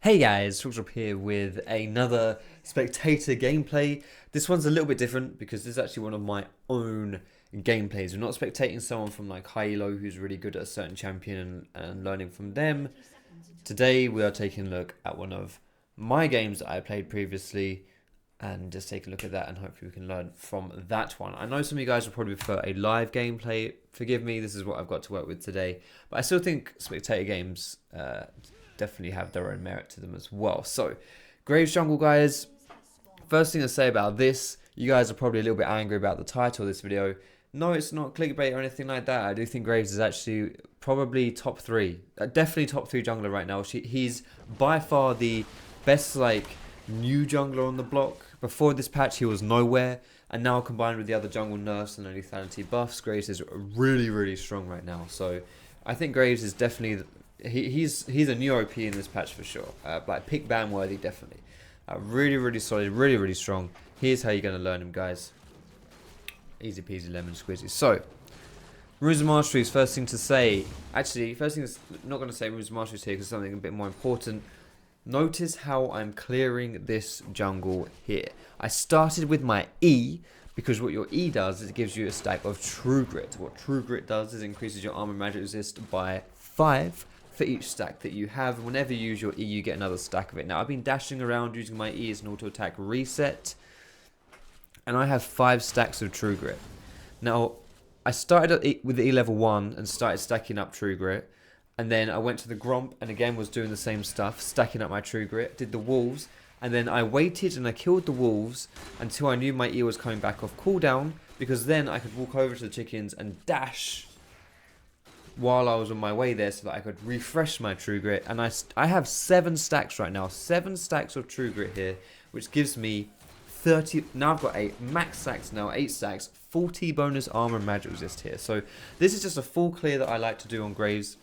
Hey guys, Foxdrop here with another spectator gameplay. This one's a little bit different because this is actually one of my own gameplays. We're not spectating someone from like high elo who's really good at a certain champion and learning from them. Today we are taking a look at one of my games that I played previously and just take a look at that, and hopefully we can learn from that one. I know some of you guys will probably prefer a live gameplay. Forgive me, this is what I've got to work with today. But I still think spectator games definitely have their own merit to them as well. So, Graves Jungle, guys. First thing to say about this, you guys are probably a little bit angry about the title of this video. No, it's not clickbait or anything like that. I do think Graves is actually probably top 3. Definitely top 3 jungler right now. He's by far the best new jungler on the block. Before this patch, he was nowhere. And now combined with the other jungle nerfs and the lethality buffs, Graves is really, really strong right now. So, I think Graves is definitely... He's a new OP in this patch for sure. Like pick ban worthy, definitely. Really, really solid, really, really strong. Here's how you're going to learn him, guys. Easy peasy lemon squeezy. So, runes and masteries, first thing to say. Actually, first thing is not going to say runes and masteries here because something a bit more important. Notice how I'm clearing this jungle here. I started with my E because what your E does is it gives you a stack of True Grit. What True Grit does is increases your armor magic resist by 5 for each stack that you have. Whenever you use your E, you get another stack of it. Now, I've been dashing around using my E as an auto attack reset, and I have 5 stacks of True Grit. Now, I started with the E level 1 and started stacking up True Grit, and then I went to the Gromp and again was doing the same stuff, stacking up my True Grit, did the wolves, and then I waited and I killed the wolves until I knew my E was coming back off cooldown, because then I could walk over to the chickens and dash while I was on my way there so that I could refresh my True Grit. And I have 7 stacks right now, 7 stacks of True Grit here, which gives me 30, now I've got 8 max stacks now, 8 stacks, 40 bonus armor and magic resist here. So this is just a full clear that I like to do on Graves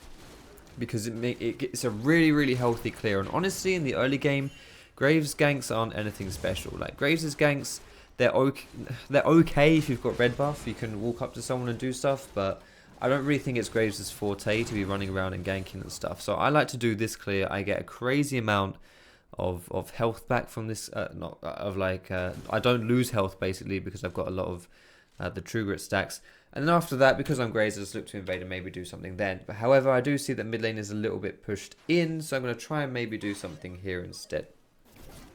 because it's a really, really healthy clear. And honestly, in the early game, Graves ganks aren't anything special. Like Graves' ganks, they're okay if you've got red buff, you can walk up to someone and do stuff, but I don't really think it's Graves' forte to be running around and ganking and stuff. So I like to do this clear. I get a crazy amount of health back from this. I don't lose health basically because I've got a lot of the True Grit stacks. And then after that, because I'm Graves, I just look to invade and maybe do something then. But however, I do see that mid lane is a little bit pushed in, so I'm going to try and maybe do something here instead.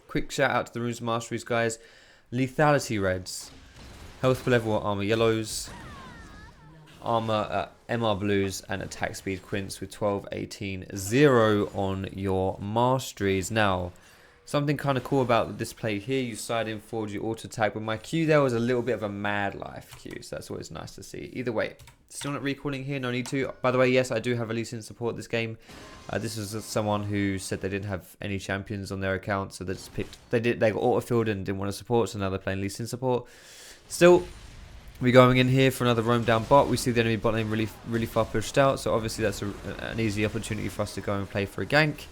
Quick shout out to the runes masteries, guys. Lethality reds, health per level armor yellows, armor MR blues, and attack speed Quints with 12, 18, 0 on your masteries. Now, something kind of cool about this play here, you side in forward, you auto attack, but my Q there was a little bit of a mad life Q, so that's always nice to see. Either way, still not recalling here, no need to. By the way, yes, I do have a Lee Sin support this game. This was someone who said they didn't have any champions on their account, so they just picked, they got auto-filled and didn't want to support, so now they're playing Lee Sin support. Still, we're going in here for another roam down bot. We see the enemy bot lane really far pushed out, so obviously that's an easy opportunity for us to go and play for a gank.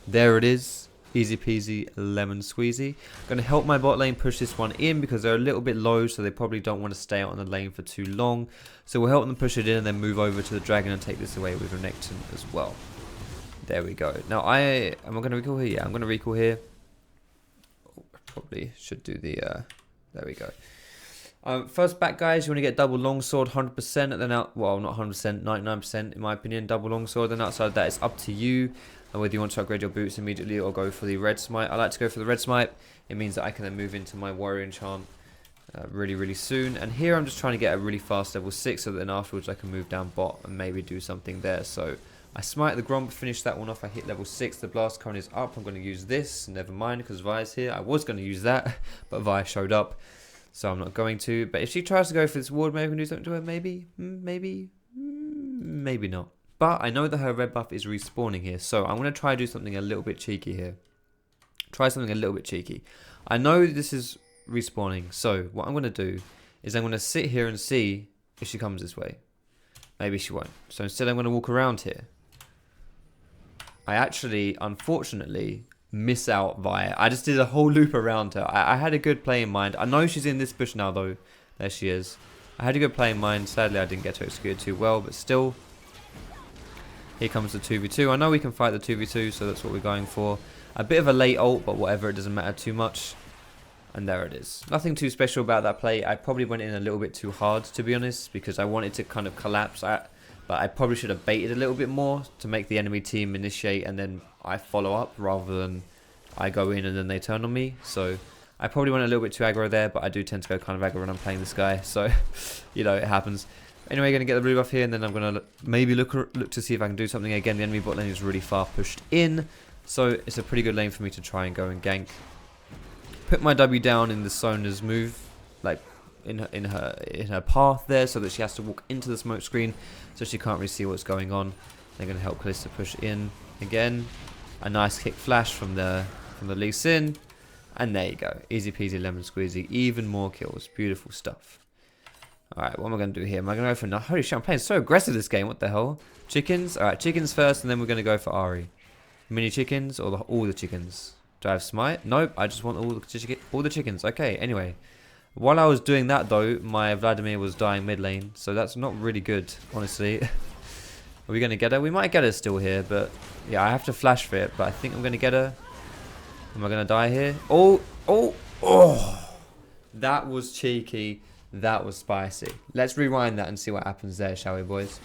There it is. Easy peasy lemon squeezy. Going to help my bot lane push this one in because they're a little bit low, so they probably don't want to stay out on the lane for too long. So we'll help them push it in and then move over to the dragon and take this away with Renekton as well. There we go. Now am I going to recall here? Yeah, I'm going to recall here. Oh, probably should do the there we go. First back, guys, you want to get double longsword 100%, and then well, not 100%, 99% in my opinion, double longsword. Then outside of that, it's up to you, and whether you want to upgrade your boots immediately or go for the red smite. I like to go for the red smite. It means that I can then move into my warrior enchant really, really soon. And here I'm just trying to get a really fast level 6, so that then afterwards I can move down bot and maybe do something there. So I smite the Gromp, finish that one off. I hit level 6. The blast cone is up. I'm going to use this. Never mind, because Vi's here. I was going to use that, but Vi showed up, so I'm not going to. But if she tries to go for this ward, maybe I can do something to her. Maybe, maybe not. But I know that her red buff is respawning here, so I'm going to try to do something a little bit cheeky here. Try something a little bit cheeky. I know this is respawning, so what I'm going to do is I'm going to sit here and see if she comes this way. Maybe she won't. So instead I'm going to walk around here. I actually, unfortunately, miss out via... I just did a whole loop around her. I had a good play in mind. I know she's in this bush now, though. There she is. I had a good play in mind. Sadly, I didn't get to execute it too well, but still... Here comes the 2v2. I know we can fight the 2v2, so that's what we're going for. A bit of a late ult, but whatever, it doesn't matter too much. And there it is. Nothing too special about that play. I probably went in a little bit too hard, to be honest, because I wanted to kind of collapse. But I probably should have baited a little bit more to make the enemy team initiate and then I follow up rather than I go in and then they turn on me. So I probably went a little bit too aggro there, but I do tend to go kind of aggro when I'm playing this guy. So, you know, it happens. Anyway, going to get the blue buff here, and then I'm going to maybe look to see if I can do something. Again, the enemy bot lane is really far pushed in, so it's a pretty good lane for me to try and go and gank. Put my W down in the Sona's move, like in her path there, so that she has to walk into the smoke screen, so she can't really see what's going on. They're going to help Kalista push in again. A nice kick flash from the Lee Sin, and there you go, easy peasy lemon squeezy. Even more kills, beautiful stuff. Alright, what am I going to do here? Am I going to go for... No, holy shit, I'm playing so aggressive this game. What the hell? Chickens? Alright, chickens first, and then we're going to go for Ari. Mini chickens or all the chickens? Do I have smite? Nope, I just want all the chickens. Okay, anyway. While I was doing that, though, my Vladimir was dying mid lane. So that's not really good, honestly. Are we going to get her? We might get her still here, but... Yeah, I have to flash for it, but I think I'm going to get her. Am I going to die here? Oh! That was cheeky. That was spicy. Let's rewind that and see what happens there, shall we, boys?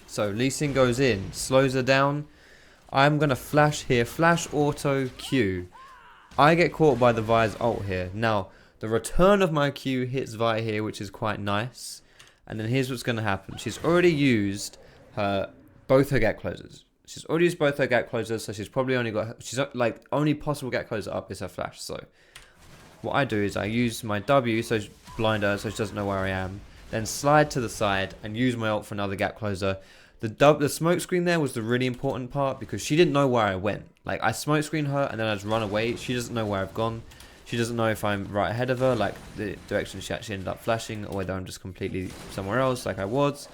So, Lee Sin goes in, slows her down. I'm going to flash here. Flash, auto, Q. I get caught by the Vi's ult here. Now, the return of my Q hits Vi here, which is quite nice. And then here's what's going to happen. She's already used both her gap closers. She's already used both her gap closers, so she's probably only got... She's like, only possible gap closer up is her flash, so... What I do is I use my W, so blind her so she doesn't know where I am. Then slide to the side and use my ult for another gap closer. The smoke screen there was the really important part because she didn't know where I went. Like, I smoke screen her and then I just run away. She doesn't know where I've gone. She doesn't know if I'm right ahead of her, like the direction she actually ended up flashing, or whether I'm just completely somewhere else like I was.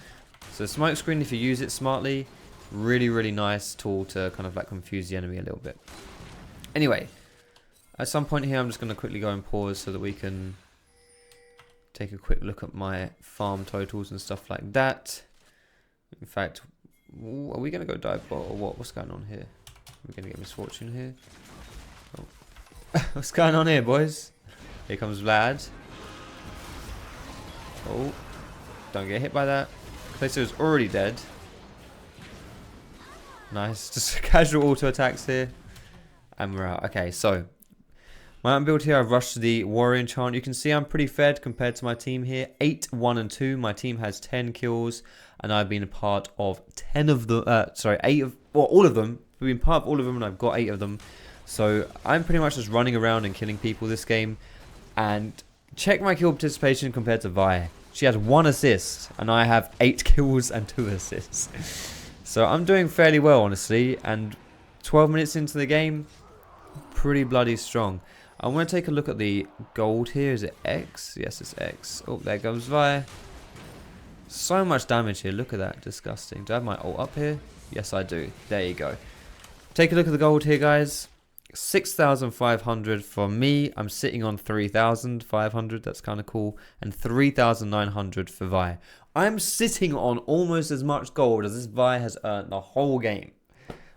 So smoke screen, if you use it smartly, really, really nice tool to kind of like confuse the enemy a little bit. Anyway, at some point here, I'm just going to quickly go and pause so that we can take a quick look at my farm totals and stuff like that. In fact, are we going to go dive bot or what? What's going on here? We're going to get misfortune here. Oh. What's going on here, boys? Here comes Vlad. Oh, don't get hit by that. Kalista is already dead. Nice, just casual auto attacks here. And we're out. Okay, so my build here, I've rushed the warrior enchant. You can see I'm pretty fed compared to my team here. 8, 1, and 2. My team has 10 kills, and I've been a part of 10 of the. Sorry, 8 of. Well, all of them. We've been part of all of them, and I've got 8 of them. So I'm pretty much just running around and killing people this game. And check my kill participation compared to Vi. She has 1 assist, and I have 8 kills and 2 assists. So I'm doing fairly well, honestly. And 12 minutes into the game, pretty bloody strong. I want to take a look at the gold here. Is it X? Yes, it's X. Oh, there goes Vi. So much damage here. Look at that. Disgusting. Do I have my ult up here? Yes, I do. There you go. Take a look at the gold here, guys. 6,500 for me. I'm sitting on 3,500. That's kind of cool. And 3,900 for Vi. I'm sitting on almost as much gold as this Vi has earned the whole game.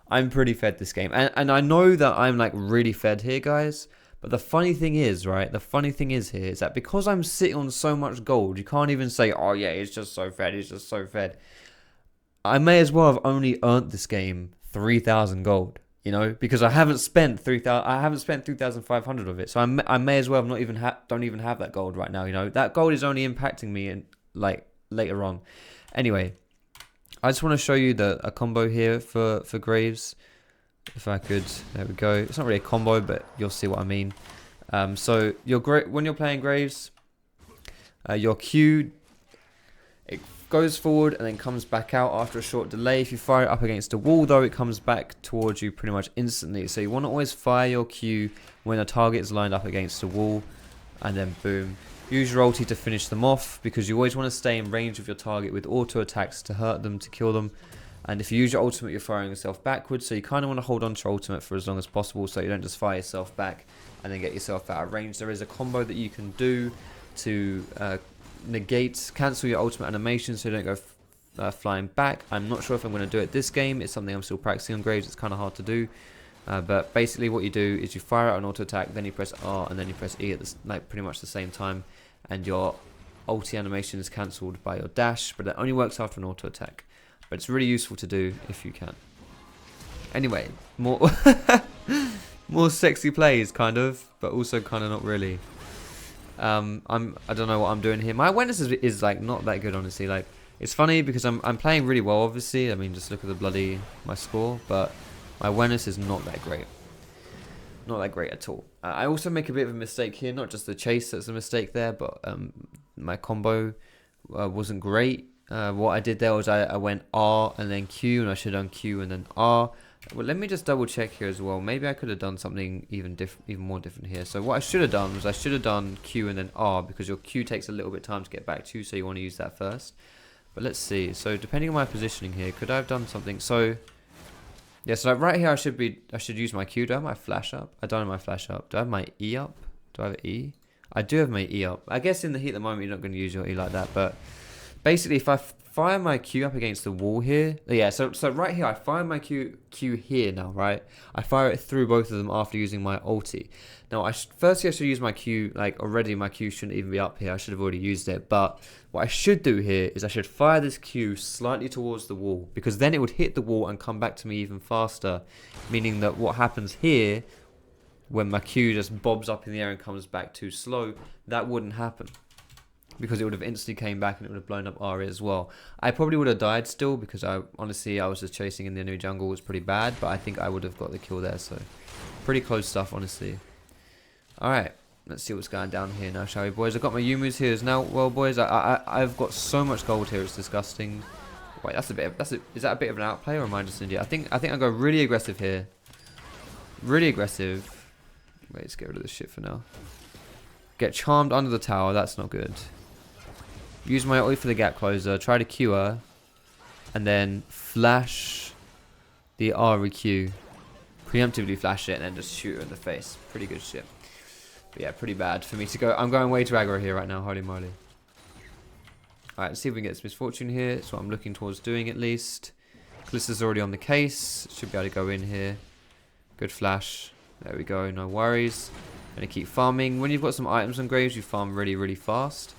I'm pretty fed this game. And I know that I'm like really fed here, guys. But the funny thing is, right, the funny thing is here is that because I'm sitting on so much gold, you can't even say, oh yeah, it's just so fed, it's just so fed. I may as well have only earned this game 3,000 gold, you know, because I haven't spent 3,000, I haven't spent 3,500 of it. So I may as well have not even don't even have that gold right now, you know. That gold is only impacting me in, like, later on. Anyway, I just want to show you a combo here for Graves. If I could, there we go. It's not really a combo, but you'll see what I mean. So when you're playing Graves, your Q, it goes forward and then comes back out after a short delay. If you fire it up against a wall, though, it comes back towards you pretty much instantly. So you want to always fire your Q when a target is lined up against a wall, and then boom. Use your ulti to finish them off, because you always want to stay in range of your target with auto attacks to hurt them, to kill them. And if you use your ultimate, you're firing yourself backwards. So you kind of want to hold on to your ultimate for as long as possible, so you don't just fire yourself back and then get yourself out of range. There is a combo that you can do to cancel your ultimate animation so you don't go flying back. I'm not sure if I'm going to do it this game. It's something I'm still practicing on Graves. It's kind of hard to do. But basically what you do is you fire out an auto attack, then you press R, and then you press E at pretty much the same time, and your ulti animation is cancelled by your dash, but it only works after an auto attack. But it's really useful to do if you can. Anyway, more more sexy plays kind of, but also kind of not really. I don't know what I'm doing here. My awareness is like not that good, honestly. Like, it's funny because I'm playing really well, obviously. I mean, just look at my score, but my awareness is not that great. Not that great at all. I also make a bit of a mistake here, not just the chase that's a mistake there, but my combo wasn't great. What I did there was I went R and then Q, and I should have done Q and then R. Well, let me just double check here as well. Maybe I could have done something even more different here. So what I should have done was I should have done Q and then R, because your Q takes a little bit of time to get back to you, so you want to use that first. But let's see. So depending on my positioning here, could I have done something? So yeah, so like right here I should use my Q. Do I have my flash up? I don't have my flash up. Do I have my E up? Do I have E? I do have my E up. I guess in the heat at the moment you're not going to use your E like that, but basically if I fire my Q up against the wall here, yeah, so right here I fire my Q here now, right? I fire it through both of them after using my ulti. Now firstly I should use my Q, like already my Q shouldn't even be up here, I should have already used it, but what I should do here is I should fire this Q slightly towards the wall, because then it would hit the wall and come back to me even faster, meaning that what happens here, when my Q just bobs up in the air and comes back too slow, that wouldn't happen, because it would have instantly came back and it would have blown up Ari as well. I probably would have died still, because honestly I was just chasing in the enemy jungle, was pretty bad, but I think I would have got the kill there, so pretty close stuff, honestly. Alright, let's see what's going down here now, shall we, boys? I've got my Yumu's here as now. Well, boys, I've got so much gold here, it's disgusting. Wait, is that a bit of an outplay, or am I just an idiot? I think I go really aggressive here. Really aggressive. Wait, let's get rid of this shit for now. Get charmed under the tower, that's not good. Use my ult for the gap closer, try to Q her, and then flash the REQ. Preemptively flash it and then just shoot her in the face. Pretty good shit. But yeah, pretty bad for me to go. I'm going way too aggro here right now, holy moly. Alright, let's see if we can get this misfortune here. That's what I'm looking towards doing at least. Callista's already on the case. Should be able to go in here. Good flash. There we go, no worries. Gonna keep farming. When you've got some items on Graves, you farm really, really fast.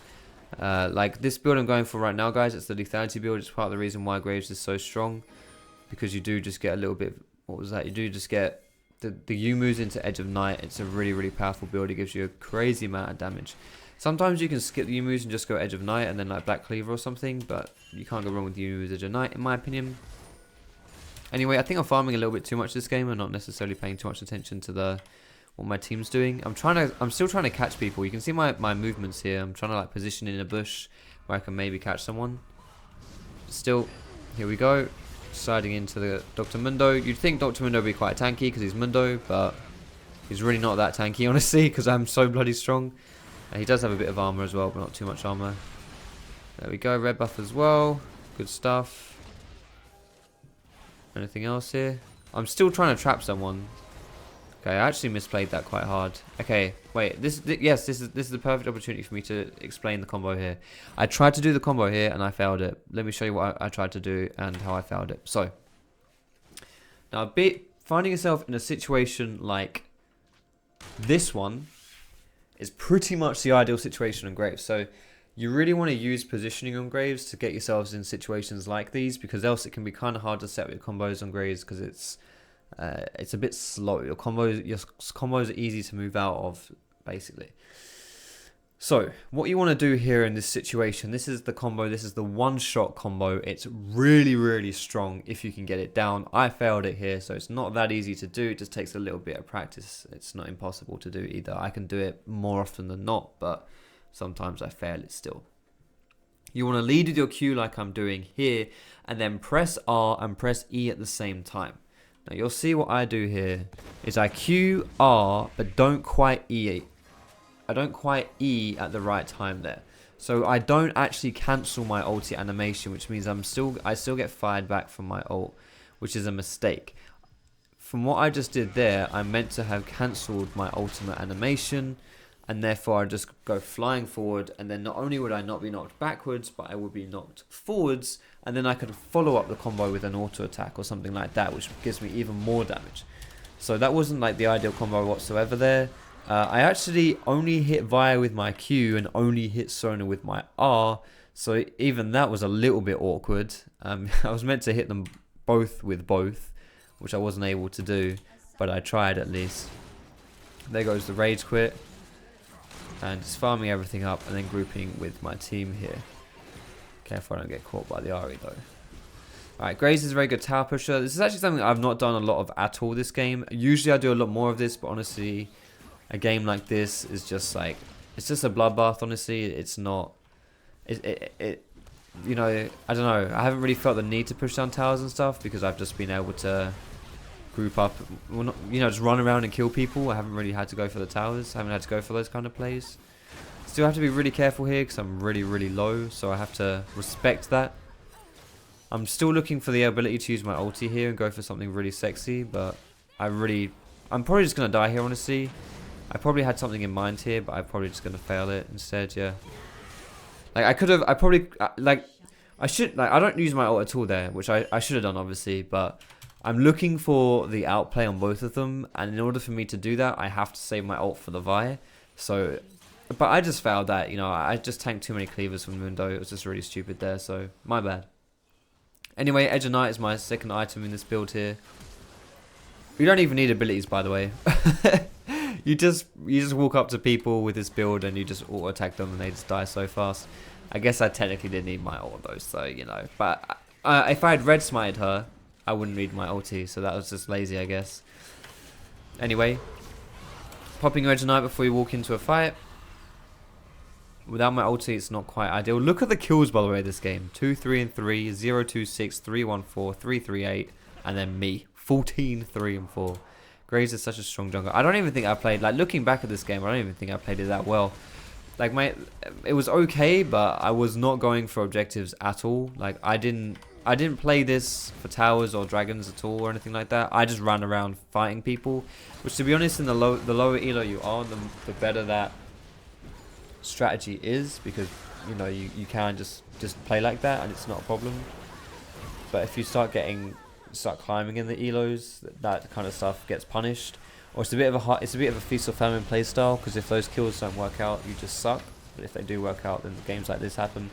Like this build I'm going for right now, guys, it's the Lethality build. It's part of the reason why Graves is so strong, because you do just get a little bit, what was that? You do just get the Yumu's into Edge of Night. It's a really, really powerful build. It gives you a crazy amount of damage. Sometimes you can skip the Yumu's and just go Edge of Night and then like Black Cleaver or something, but you can't go wrong with Yumu's Edge of Night, in my opinion. Anyway, I think I'm farming a little bit too much this game and not necessarily paying too much attention to what my team's doing. I'm still trying to catch people. You can see my movements here. I'm trying to like position in a bush where I can maybe catch someone. Still, here we go. Sliding into the Dr. Mundo. You'd think Dr. Mundo would be quite tanky because he's Mundo, but he's really not that tanky, honestly, because I'm so bloody strong. He does have a bit of armor as well, but not too much armor. There we go. Red buff as well. Good stuff. Anything else here? I'm still trying to trap someone. Okay, I actually misplayed that quite hard. Okay, wait. This is the perfect opportunity for me to explain the combo here. I tried to do the combo here and I failed it. Let me show you what I tried to do and how I failed it. So, now finding yourself in a situation like this one is pretty much the ideal situation on Graves. So, you really want to use positioning on Graves to get yourselves in situations like these, because else it can be kind of hard to set up your combos on Graves, because it's a bit slow. Your combos are easy to move out of, basically. So what you want to do here in this situation, this is the combo, this is the one-shot combo. It's really, really strong if you can get it down. I failed it here, so it's not that easy to do. It just takes a little bit of practice. It's not impossible to do either. I can do it more often than not, but sometimes I fail it still. You want to lead with your Q like I'm doing here, and then press R and press E at the same time. Now you'll see what I do here is I Q R but don't quite E. I don't quite E at the right time there. So I don't actually cancel my ulti animation, which means I still get fired back from my ult, which is a mistake. From what I just did there, I meant to have cancelled my ultimate animation, and therefore I just go flying forward, and then not only would I not be knocked backwards, but I would be knocked forwards, and then I could follow up the combo with an auto attack or something like that, which gives me even more damage. So that wasn't like the ideal combo whatsoever there. I actually only hit Vi with my Q and only hit Sona with my R. So even that was a little bit awkward. I was meant to hit them both with both, which I wasn't able to do, but I tried at least. There goes the rage quit. And just farming everything up and then grouping with my team here. Careful I don't get caught by the Ahri though. Alright, Graze is a very good tower pusher. This is actually something I've not done a lot of at all this game. Usually I do a lot more of this, but honestly, a game like this is just like, it's just a bloodbath, honestly. It's not, you know, I don't know. I haven't really felt the need to push down towers and stuff because I've just been able to group up, well, not, you know, just run around and kill people. I haven't really had to go for the towers. I haven't had to go for those kind of plays. Still have to be really careful here because I'm really, really low, so I have to respect that. I'm still looking for the ability to use my ulti here and go for something really sexy, but I'm probably just going to die here, honestly. I probably had something in mind here, but I'm probably just going to fail it instead, yeah. Like, I don't use my ult at all there, which I should have done, obviously, but I'm looking for the outplay on both of them, and in order for me to do that, I have to save my ult for the Vi. So, but I just failed that, you know, I just tanked too many cleavers from Mundo. It was just really stupid there, so my bad. Anyway, Edge of Night is my second item in this build here. You don't even need abilities, by the way. you just walk up to people with this build and you just auto attack them and they just die so fast. I guess I technically did need my ult though, so you know. But if I had red smited her, I wouldn't need my ulti, so that was just lazy, I guess. Anyway, popping your Edge of Night before you walk into a fight. Without my ulti, it's not quite ideal. Look at the kills, by the way, this game. 2, 3, and 3, 0, 2, 6, 3, 1, 4, 3, 3, 8, and then me. 14, 3, and 4. Graves is such a strong jungler. I don't even think I played, like, looking back at this game, I don't even think I played it that well. Like, it was okay, but I was not going for objectives at all. Like, I didn't play this for towers or dragons at all or anything like that. I just ran around fighting people, which, to be honest, in the lower elo you are, the better that strategy is, because you know you can just play like that and it's not a problem. But if you start climbing in the elos, that kind of stuff gets punished, or it's a bit of a feast or famine play style, because if those kills don't work out, you just suck. But if they do work out, then games like this happen.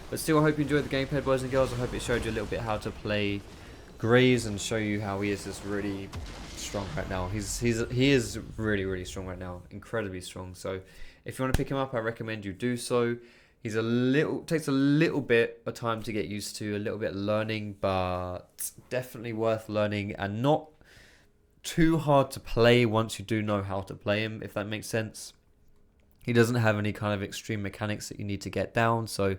But still, I hope you enjoyed the gameplay, boys and girls. I hope it showed you a little bit how to play Graves and show you how he is just really strong right now. He is really, really strong right now, incredibly strong. So if you want to pick him up, I recommend you do so. Takes a little bit of time to get used to, a little bit of learning, but definitely worth learning and not too hard to play once you do know how to play him, if that makes sense. He doesn't have any kind of extreme mechanics that you need to get down, so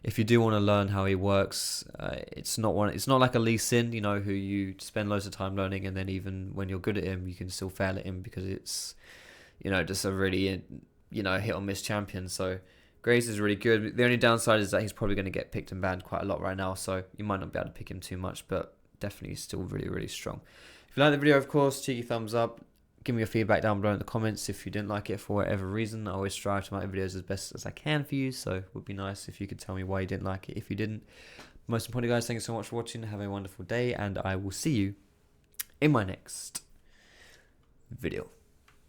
if you do want to learn how he works, it's not like a Lee Sin, you know, who you spend loads of time learning, and then even when you're good at him, you can still fail at him because it's, you know, just a really, you know, hit or miss champion. So Graves is really good. The only downside is that he's probably going to get picked and banned quite a lot right now, so you might not be able to pick him too much, but definitely still really, really strong. If you like the video, of course, cheeky thumbs up. Give me your feedback down below in the comments if you didn't like it for whatever reason. I always strive to make videos as best as I can for you, so it would be nice if you could tell me why you didn't like it if you didn't. Most importantly, guys, thank you so much for watching. Have a wonderful day, and I will see you in my next video.